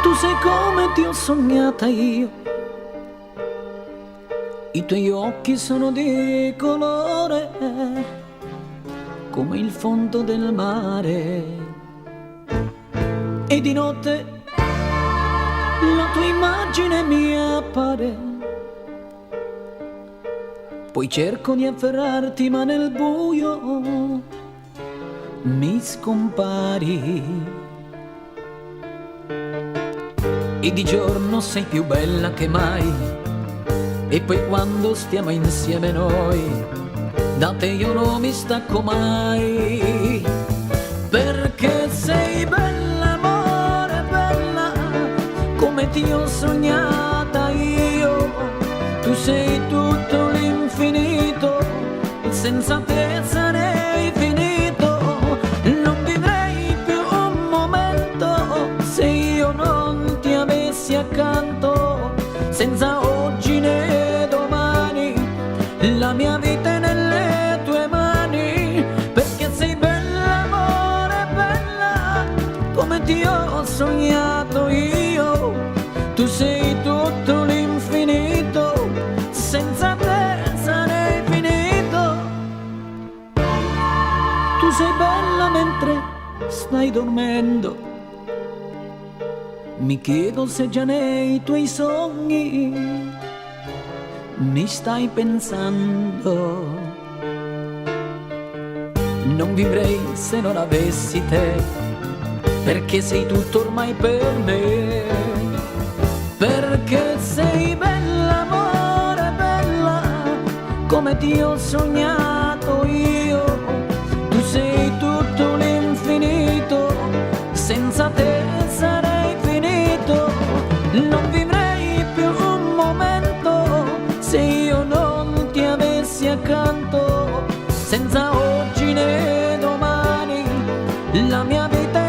Tu sei come ti ho sognata io, i tuoi occhi sono di colore come il fondo del mare, e di notte la tua immagine mi appare. Poi cerco di afferrarti ma nel buio mi scompari. E di giorno sei più bella che mai, e poi quando stiamo insieme noi, da te io non mi stacco mai. Perché sei bella, amore, bella, come ti ho sognata io. Tu sei tutto l'infinito, senza te sarei finito. Non vivrei più un momento se io non ti avessi accanto. Senza oggi né domani, la mia vita è nelle tue mani. Perché sei bella, amore, bella, come ti ho sognato io. Tu sei tutto l'infinito, senza te sarei finito. Tu sei bella mentre stai dormendo, mi chiedo se già nei tuoi sogni mi stai pensando. Non vivrei se non avessi te, perché sei tutto ormai per me. Perché sei bella, amore, bella, come ti ho sognato io. Tu sei tutto l'infinito, senza te sarei finito. Non vivrei più un momento se io non ti avessi accanto. Senza oggi né domani, la mia vita